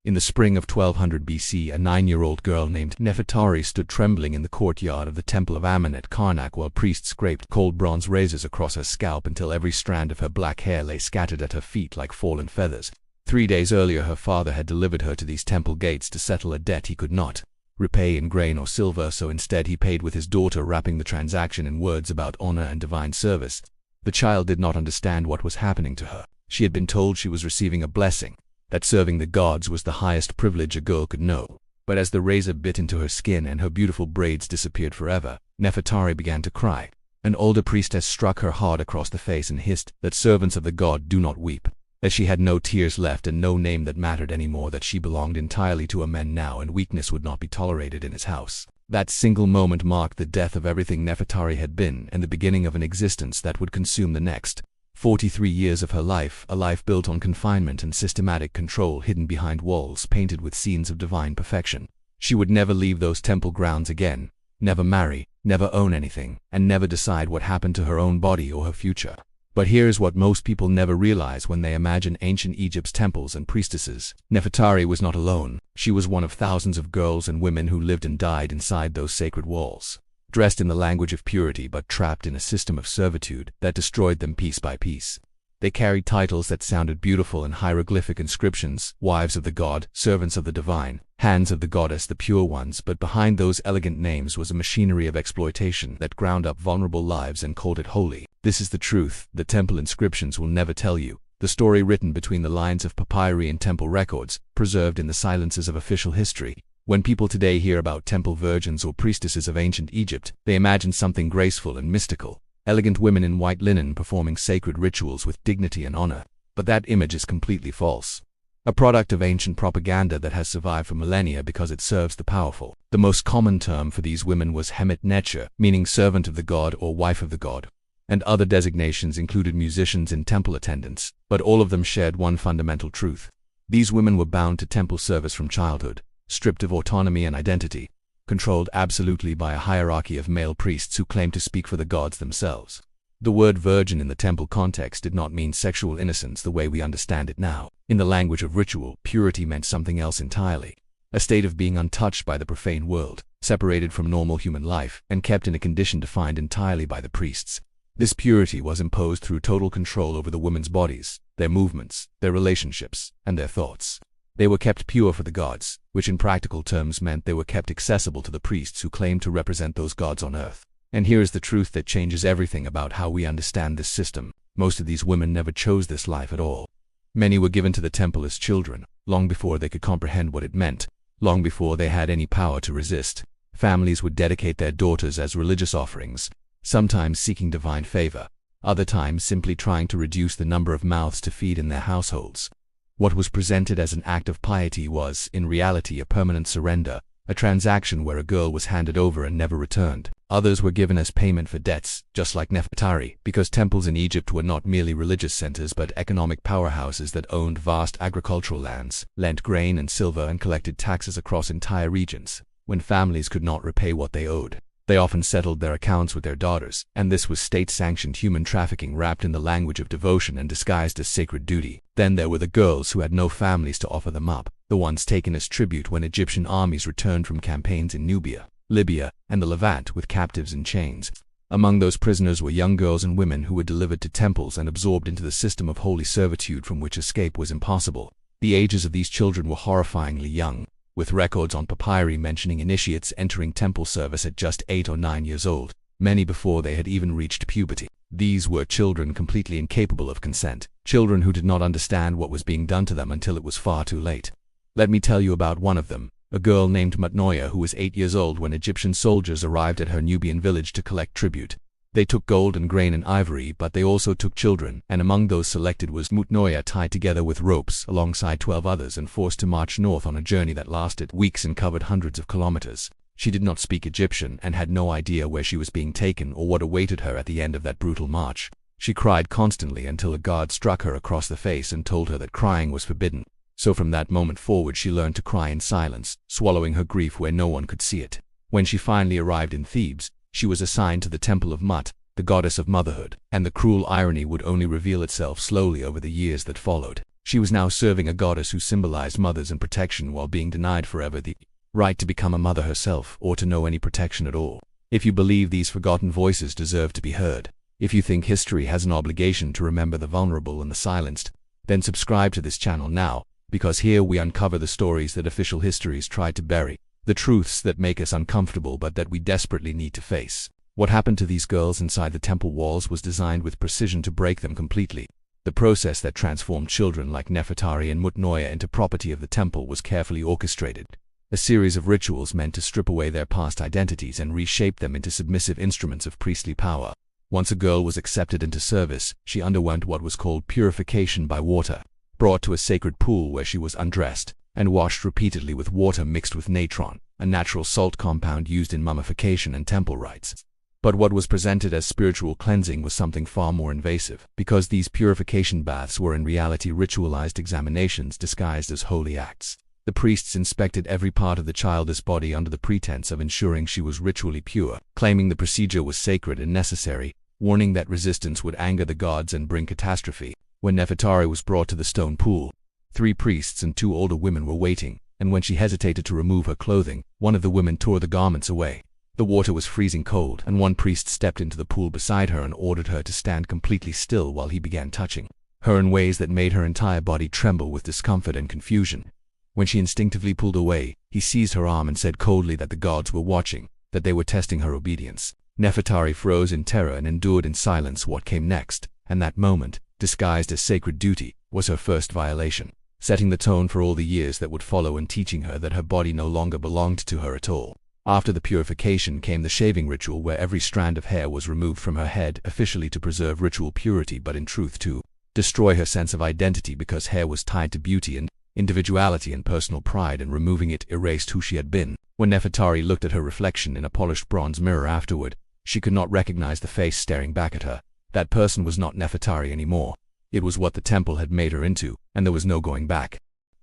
In the spring of 1200 BC, a 9-year-old girl named Nefertari stood trembling in the courtyard of the Temple of Ammon at Karnak while priests scraped cold bronze razors across her scalp until every strand of her black hair lay scattered at her feet like fallen feathers. 3 days earlier, her father had delivered her to these temple gates to settle a debt he could not repay in grain or silver, so instead he paid with his daughter, wrapping the transaction in words about honor and divine service. The child did not understand what was happening to her. She had been told she was receiving a blessing, that serving the gods was the highest privilege a girl could know. But as the razor bit into her skin and her beautiful braids disappeared forever, Nefertari began to cry. An older priestess struck her hard across the face and hissed that servants of the god do not weep, that she had no tears left and no name that mattered anymore, that she belonged entirely to a man now and weakness would not be tolerated in his house. That single moment marked the death of everything Nefertari had been and the beginning of an existence that would consume the next 43 years of her life, a life built on confinement and systematic control, hidden behind walls painted with scenes of divine perfection. She would never leave those temple grounds again, never marry, never own anything, and never decide what happened to her own body or her future. But here's what most people never realize when they imagine ancient Egypt's temples and priestesses. Nefertari was not alone. She was one of thousands of girls and women who lived and died inside those sacred walls, dressed in the language of purity but trapped in a system of servitude that destroyed them piece by piece. They carried titles that sounded beautiful in hieroglyphic inscriptions: wives of the god, servants of the divine, hands of the goddess, the pure ones. But behind those elegant names was a machinery of exploitation that ground up vulnerable lives and called it holy. This is the truth the temple inscriptions will never tell you, the story written between the lines of papyri and temple records, preserved in the silences of official history. When people today hear about temple virgins or priestesses of ancient Egypt, they imagine something graceful and mystical, elegant women in white linen performing sacred rituals with dignity and honor. But that image is completely false. A product of ancient propaganda that has survived for millennia because it serves the powerful. The most common term for these women was Hemet Necher, meaning servant of the god or wife of the god, and other designations included musicians and temple attendants, but all of them shared one fundamental truth. These women were bound to temple service from childhood, stripped of autonomy and identity, controlled absolutely by a hierarchy of male priests who claimed to speak for the gods themselves. The word virgin in the temple context did not mean sexual innocence the way we understand it now. In the language of ritual, purity meant something else entirely, a state of being untouched by the profane world, separated from normal human life, and kept in a condition defined entirely by the priests. This purity was imposed through total control over the women's bodies, their movements, their relationships, and their thoughts. They were kept pure for the gods, which in practical terms meant they were kept accessible to the priests who claimed to represent those gods on earth. And here is the truth that changes everything about how we understand this system. Most of these women never chose this life at all. Many were given to the temple as children, long before they could comprehend what it meant, long before they had any power to resist. Families would dedicate their daughters as religious offerings, sometimes seeking divine favor, other times simply trying to reduce the number of mouths to feed in their households. What was presented as an act of piety was, in reality, a permanent surrender, a transaction where a girl was handed over and never returned. Others were given as payment for debts, just like Nefertari, because temples in Egypt were not merely religious centers but economic powerhouses that owned vast agricultural lands, lent grain and silver, and collected taxes across entire regions. When families could not repay what they owed, they often settled their accounts with their daughters, and this was state-sanctioned human trafficking wrapped in the language of devotion and disguised as sacred duty. Then there were the girls who had no families to offer them up, the ones taken as tribute when Egyptian armies returned from campaigns in Nubia, Libya, and the Levant with captives in chains. Among those prisoners were young girls and women who were delivered to temples and absorbed into the system of holy servitude from which escape was impossible. The ages of these children were horrifyingly young, with records on papyri mentioning initiates entering temple service at just 8 or 9 years old, many before they had even reached puberty. These were children completely incapable of consent, children who did not understand what was being done to them until it was far too late. Let me tell you about one of them, a girl named Mutnoya who was 8 years old when Egyptian soldiers arrived at her Nubian village to collect tribute. They took gold and grain and ivory, but they also took children, and among those selected was Mutnoya, tied together with ropes alongside 12 others and forced to march north on a journey that lasted weeks and covered hundreds of kilometers. She did not speak Egyptian and had no idea where she was being taken or what awaited her at the end of that brutal march. She cried constantly until a guard struck her across the face and told her that crying was forbidden. So from that moment forward she learned to cry in silence, swallowing her grief where no one could see it. When she finally arrived in Thebes, she was assigned to the temple of Mut, the goddess of motherhood, and the cruel irony would only reveal itself slowly over the years that followed. She was now serving a goddess who symbolized mothers and protection while being denied forever the right to become a mother herself or to know any protection at all. If you believe these forgotten voices deserve to be heard, if you think history has an obligation to remember the vulnerable and the silenced, then subscribe to this channel now, because here we uncover the stories that official histories tried to bury, the truths that make us uncomfortable but that we desperately need to face. What happened to these girls inside the temple walls was designed with precision to break them completely. The process that transformed children like Nefertari and Mutnoya into property of the temple was carefully orchestrated. A series of rituals meant to strip away their past identities and reshape them into submissive instruments of priestly power. Once a girl was accepted into service, she underwent what was called purification by water, brought to a sacred pool where she was undressed, and washed repeatedly with water mixed with natron, a natural salt compound used in mummification and temple rites. But what was presented as spiritual cleansing was something far more invasive, because these purification baths were in reality ritualized examinations disguised as holy acts. The priests inspected every part of the child's body under the pretense of ensuring she was ritually pure, claiming the procedure was sacred and necessary, warning that resistance would anger the gods and bring catastrophe. When Nefertari was brought to the stone pool, 3 priests and 2 older women were waiting, and when she hesitated to remove her clothing, one of the women tore the garments away. The water was freezing cold, and one priest stepped into the pool beside her and ordered her to stand completely still while he began touching her in ways that made her entire body tremble with discomfort and confusion. When she instinctively pulled away, he seized her arm and said coldly that the gods were watching, that they were testing her obedience. Nefertari froze in terror and endured in silence what came next, and that moment, disguised as sacred duty, was her first violation, setting the tone for all the years that would follow and teaching her that her body no longer belonged to her at all. After the purification came the shaving ritual, where every strand of hair was removed from her head, officially to preserve ritual purity but in truth to destroy her sense of identity, because hair was tied to beauty and individuality and personal pride, and removing it erased who she had been. When Nefertari looked at her reflection in a polished bronze mirror afterward, she could not recognize the face staring back at her. That person was not Nefertari anymore. It was what the temple had made her into, and there was no going back.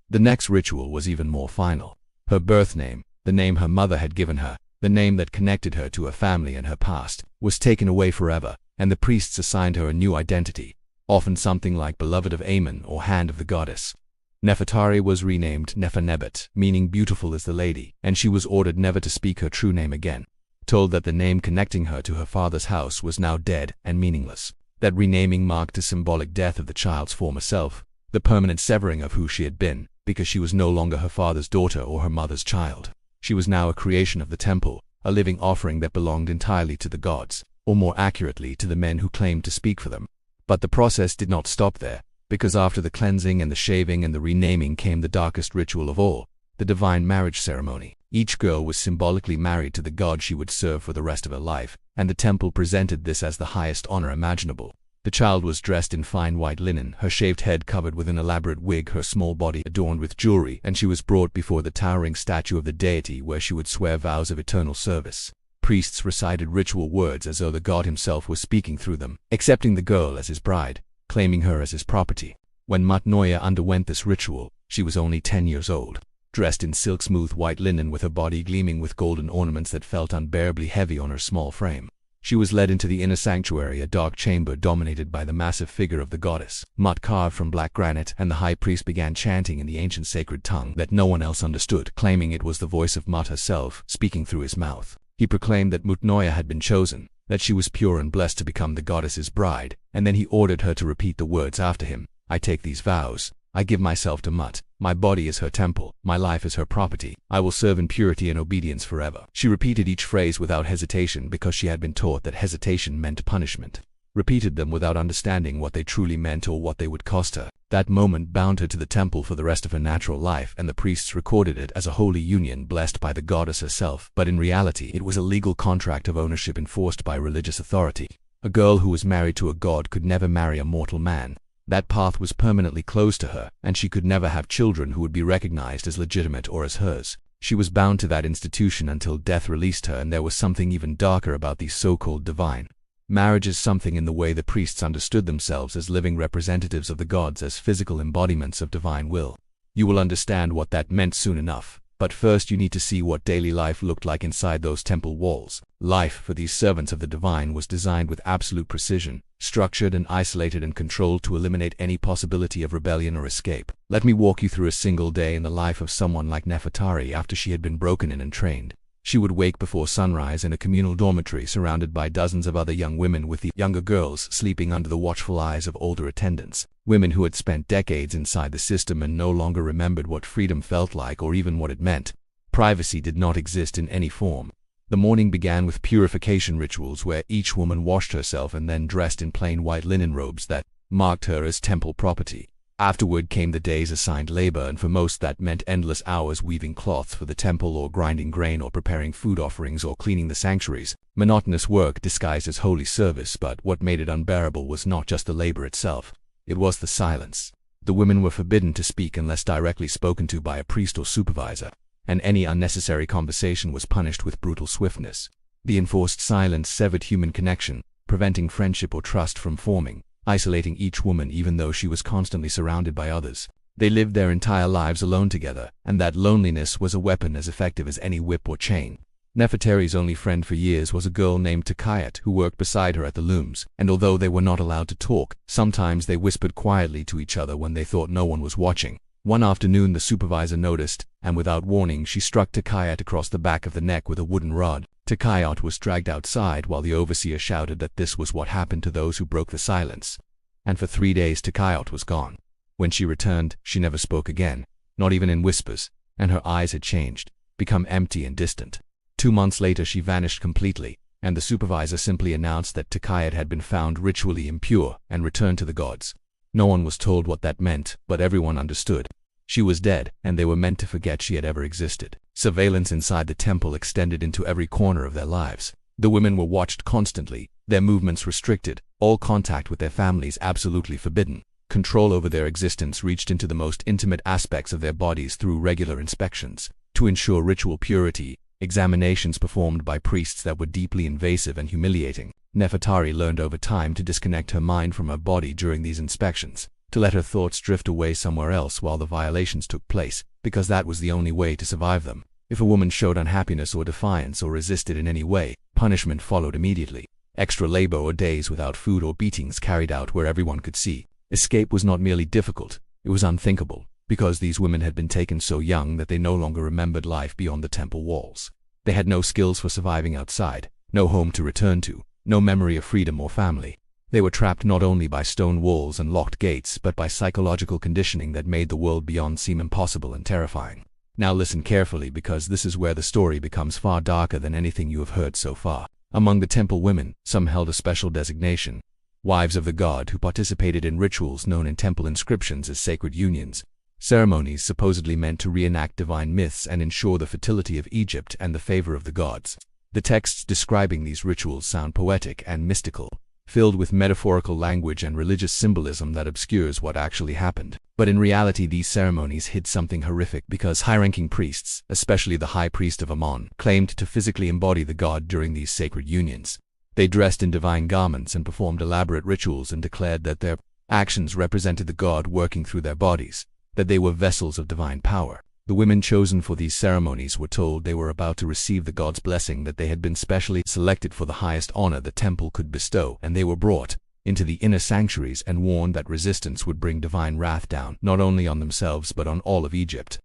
The next ritual was even more final. Her birth name, the name her mother had given her, the name that connected her to her family and her past, was taken away forever, and the priests assigned her a new identity, often something like beloved of Amun or hand of the goddess. Nefertari was renamed Nefer-Nebet, meaning beautiful as the lady, and she was ordered never to speak her true name again, told that the name connecting her to her father's house was now dead and meaningless. That renaming marked a symbolic death of the child's former self, the permanent severing of who she had been, because she was no longer her father's daughter or her mother's child. She was now a creation of the temple, a living offering that belonged entirely to the gods, or more accurately to the men who claimed to speak for them. But the process did not stop there, because after the cleansing and the shaving and the renaming came the darkest ritual of all, the divine marriage ceremony. Each girl was symbolically married to the god she would serve for the rest of her life, and the temple presented this as the highest honor imaginable. The child was dressed in fine white linen, her shaved head covered with an elaborate wig, her small body adorned with jewelry, and she was brought before the towering statue of the deity where she would swear vows of eternal service. Priests recited ritual words as though the god himself was speaking through them, accepting the girl as his bride, claiming her as his property. When Mutnoya underwent this ritual, she was only 10 years old, dressed in silk-smooth white linen with her body gleaming with golden ornaments that felt unbearably heavy on her small frame. She was led into the inner sanctuary, a dark chamber dominated by the massive figure of the goddess, Mut carved from black granite, and the high priest began chanting in the ancient sacred tongue that no one else understood, claiming it was the voice of Mut herself speaking through his mouth. He proclaimed that Mutnoya had been chosen, that she was pure and blessed to become the goddess's bride, and then he ordered her to repeat the words after him. I take these vows. I give myself to Mut. My body is her temple. My life is her property. I will serve in purity and obedience forever. She repeated each phrase without hesitation because she had been taught that hesitation meant punishment. Repeated them without understanding what they truly meant or what they would cost her. That moment bound her to the temple for the rest of her natural life, and the priests recorded it as a holy union blessed by the goddess herself. But in reality, it was a legal contract of ownership enforced by religious authority. A girl who was married to a god could never marry a mortal man. That path was permanently closed to her, and she could never have children who would be recognized as legitimate or as hers. She was bound to that institution until death released her, and there was something even darker about these so-called divine marriages, something in the way the priests understood themselves as living representatives of the gods, as physical embodiments of divine will. You will understand what that meant soon enough. But first you need to see what daily life looked like inside those temple walls. Life for these servants of the divine was designed with absolute precision, structured and isolated and controlled to eliminate any possibility of rebellion or escape. Let me walk you through a single day in the life of someone like Nefertari after she had been broken in and trained. She would wake before sunrise in a communal dormitory surrounded by dozens of other young women, with the younger girls sleeping under the watchful eyes of older attendants. Women who had spent decades inside the system and no longer remembered what freedom felt like or even what it meant. Privacy did not exist in any form. The morning began with purification rituals where each woman washed herself and then dressed in plain white linen robes that marked her as temple property. Afterward came the day's assigned labor, and for most that meant endless hours weaving cloths for the temple or grinding grain or preparing food offerings or cleaning the sanctuaries. Monotonous work disguised as holy service, but what made it unbearable was not just the labor itself. It was the silence. The women were forbidden to speak unless directly spoken to by a priest or supervisor, and any unnecessary conversation was punished with brutal swiftness. The enforced silence severed human connection, preventing friendship or trust from forming, isolating each woman even though she was constantly surrounded by others. They lived their entire lives alone together, and that loneliness was a weapon as effective as any whip or chain. Nefertari's only friend for years was a girl named Takayat who worked beside her at the looms, and although they were not allowed to talk, sometimes they whispered quietly to each other when they thought no one was watching. One afternoon the supervisor noticed, and without warning she struck Takayat across the back of the neck with a wooden rod. Takayat was dragged outside while the overseer shouted that this was what happened to those who broke the silence. And for 3 days Takayat was gone. When she returned, she never spoke again, not even in whispers, and her eyes had changed, become empty and distant. 2 months later she vanished completely, and the supervisor simply announced that Takayat had been found ritually impure and returned to the gods. No one was told what that meant, but everyone understood. She was dead, and they were meant to forget she had ever existed. Surveillance inside the temple extended into every corner of their lives. The women were watched constantly, their movements restricted, all contact with their families absolutely forbidden. Control over their existence reached into the most intimate aspects of their bodies through regular inspections. To ensure ritual purity, examinations performed by priests that were deeply invasive and humiliating. Nefertari learned over time to disconnect her mind from her body during these inspections, to let her thoughts drift away somewhere else while the violations took place, because that was the only way to survive them. If a woman showed unhappiness or defiance or resisted in any way, punishment followed immediately. Extra labor or days without food or beatings carried out where everyone could see. Escape was not merely difficult, it was unthinkable, because these women had been taken so young that they no longer remembered life beyond the temple walls. They had no skills for surviving outside, no home to return to, no memory of freedom or family. They were trapped not only by stone walls and locked gates, but by psychological conditioning that made the world beyond seem impossible and terrifying. Now listen carefully, because this is where the story becomes far darker than anything you have heard so far. Among the temple women, some held a special designation, wives of the god, who participated in rituals known in temple inscriptions as sacred unions, ceremonies supposedly meant to reenact divine myths and ensure the fertility of Egypt and the favor of the gods. The texts describing these rituals sound poetic and mystical, filled with metaphorical language and religious symbolism that obscures what actually happened. But in reality these ceremonies hid something horrific, because high-ranking priests, especially the high priest of Ammon, claimed to physically embody the god during these sacred unions. They dressed in divine garments and performed elaborate rituals and declared that their actions represented the god working through their bodies, that they were vessels of divine power. The women chosen for these ceremonies were told they were about to receive the god's blessing, that they had been specially selected for the highest honor the temple could bestow, and they were brought into the inner sanctuaries and warned that resistance would bring divine wrath down, not only on themselves but on all of Egypt.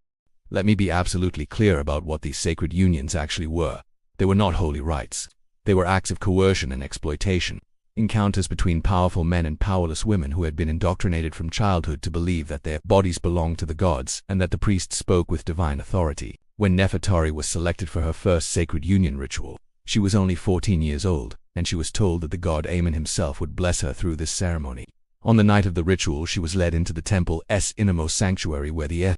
Let me be absolutely clear about what these sacred unions actually were. They were not holy rites. They were acts of coercion and exploitation. Encounters between powerful men and powerless women who had been indoctrinated from childhood to believe that their bodies belonged to the gods and that the priests spoke with divine authority. When Nefertari was selected for her first sacred union ritual, she was only 14 years old, and she was told that the god Amen himself would bless her through this ceremony. On the night of the ritual, she was led into the temple's innermost sanctuary, where the air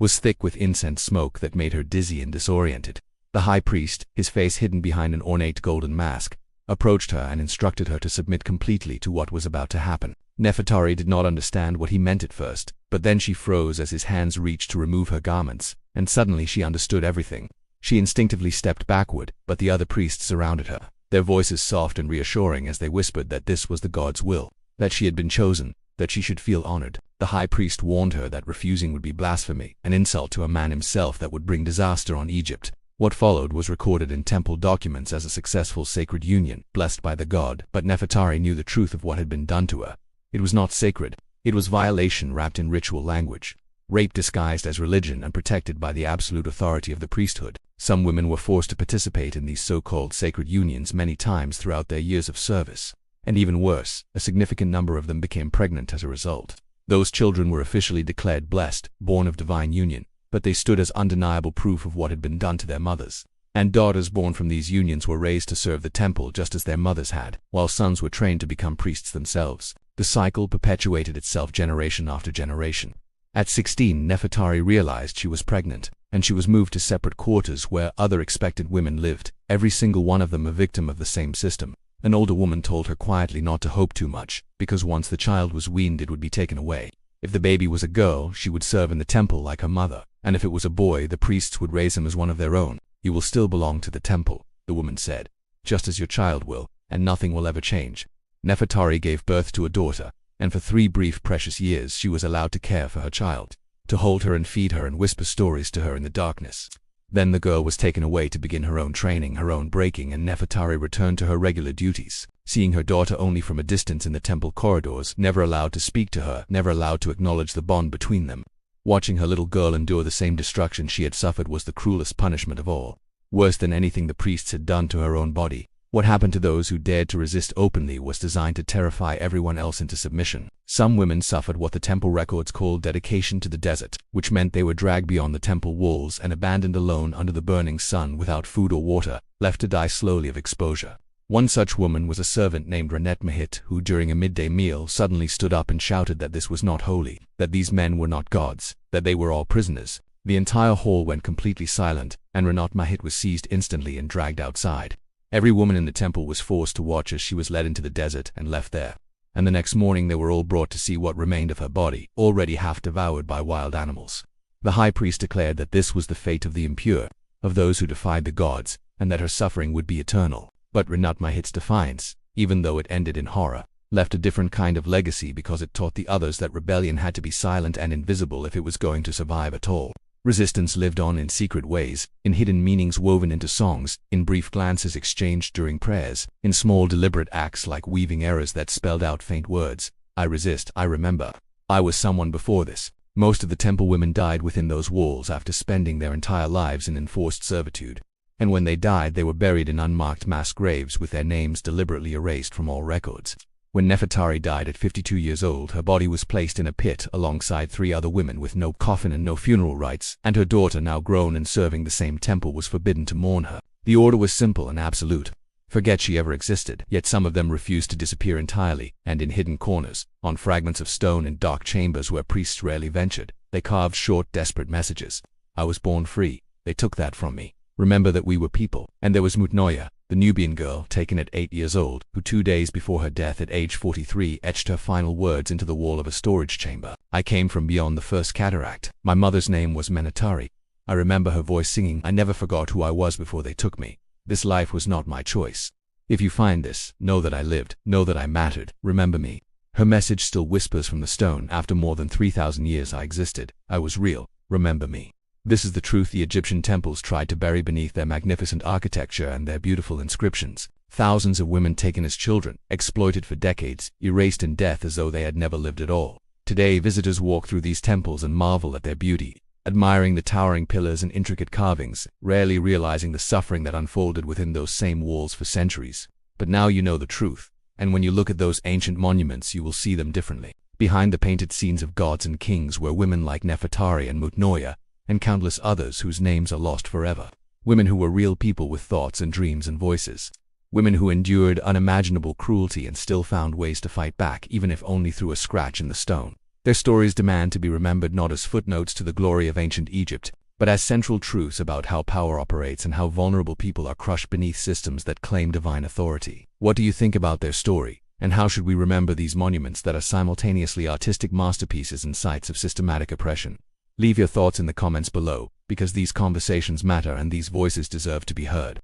was thick with incense smoke that made her dizzy and disoriented. The high priest, his face hidden behind an ornate golden mask, approached her and instructed her to submit completely to what was about to happen. Nefertari did not understand what he meant at first, but then she froze as his hands reached to remove her garments, and suddenly she understood everything. She instinctively stepped backward, but the other priests surrounded her, their voices soft and reassuring as they whispered that this was the god's will, that she had been chosen, that she should feel honored. The high priest warned her that refusing would be blasphemy, an insult to a man himself that would bring disaster on Egypt. What followed was recorded in temple documents as a successful sacred union, blessed by the god, but Nefertari knew the truth of what had been done to her. It was not sacred. It was violation wrapped in ritual language. Rape disguised as religion and protected by the absolute authority of the priesthood. Some women were forced to participate in these so-called sacred unions many times throughout their years of service. And even worse, a significant number of them became pregnant as a result. Those children were officially declared blessed, born of divine union, but they stood as undeniable proof of what had been done to their mothers. And daughters born from these unions were raised to serve the temple just as their mothers had, while sons were trained to become priests themselves. The cycle perpetuated itself generation after generation. At 16, Nefertari realized she was pregnant, and she was moved to separate quarters where other expectant women lived, every single one of them a victim of the same system. An older woman told her quietly not to hope too much, because once the child was weaned it would be taken away. If the baby was a girl, she would serve in the temple like her mother, and if it was a boy, the priests would raise him as one of their own. You will still belong to the temple, the woman said, just as your child will, and nothing will ever change. Nefertari gave birth to a daughter, and for 3 brief precious years she was allowed to care for her child, to hold her and feed her and whisper stories to her in the darkness. Then the girl was taken away to begin her own training, her own breaking, and Nefertari returned to her regular duties, seeing her daughter only from a distance in the temple corridors, never allowed to speak to her, never allowed to acknowledge the bond between them. Watching her little girl endure the same destruction she had suffered was the cruelest punishment of all, worse than anything the priests had done to her own body. What happened to those who dared to resist openly was designed to terrify everyone else into submission. Some women suffered what the temple records called dedication to the desert, which meant they were dragged beyond the temple walls and abandoned alone under the burning sun without food or water, left to die slowly of exposure. One such woman was a servant named Renet Mahit, who during a midday meal suddenly stood up and shouted that this was not holy, that these men were not gods, that they were all prisoners. The entire hall went completely silent, and Renet Mahit was seized instantly and dragged outside. Every woman in the temple was forced to watch as she was led into the desert and left there. And the next morning they were all brought to see what remained of her body, already half devoured by wild animals. The high priest declared that this was the fate of the impure, of those who defied the gods, and that her suffering would be eternal. But Renet Mahit's defiance, even though it ended in horror, left a different kind of legacy because it taught the others that rebellion had to be silent and invisible if it was going to survive at all. Resistance lived on in secret ways, in hidden meanings woven into songs, in brief glances exchanged during prayers, in small deliberate acts like weaving errors that spelled out faint words. I resist, I remember. I was someone before this. Most of the temple women died within those walls after spending their entire lives in enforced servitude. And when they died, they were buried in unmarked mass graves with their names deliberately erased from all records. When Nefertari died at 52 years old, her body was placed in a pit alongside 3 other women with no coffin and no funeral rites, and her daughter, now grown and serving the same temple, was forbidden to mourn her. The order was simple and absolute. Forget she ever existed, yet some of them refused to disappear entirely, and in hidden corners, on fragments of stone in dark chambers where priests rarely ventured, they carved short, desperate messages. I was born free. They took that from me. Remember that we were people. And there was Mutnoya, the Nubian girl, taken at 8 years old, who 2 days before her death at age 43 etched her final words into the wall of a storage chamber. I came from beyond the first cataract. My mother's name was Menetari. I remember her voice singing, I never forgot who I was before they took me. This life was not my choice. If you find this, know that I lived, know that I mattered, remember me. Her message still whispers from the stone. After more than 3,000 years I existed. I was real. Remember me. This is the truth the Egyptian temples tried to bury beneath their magnificent architecture and their beautiful inscriptions. Thousands of women taken as children, exploited for decades, erased in death as though they had never lived at all. Today visitors walk through these temples and marvel at their beauty, admiring the towering pillars and intricate carvings, rarely realizing the suffering that unfolded within those same walls for centuries. But now you know the truth, and when you look at those ancient monuments you will see them differently. Behind the painted scenes of gods and kings were women like Nefertari and Mutnoya, and countless others whose names are lost forever. Women who were real people with thoughts and dreams and voices. Women who endured unimaginable cruelty and still found ways to fight back, even if only through a scratch in the stone. Their stories demand to be remembered not as footnotes to the glory of ancient Egypt, but as central truths about how power operates and how vulnerable people are crushed beneath systems that claim divine authority. What do you think about their story? And how should we remember these monuments that are simultaneously artistic masterpieces and sites of systematic oppression? Leave your thoughts in the comments below, because these conversations matter and these voices deserve to be heard.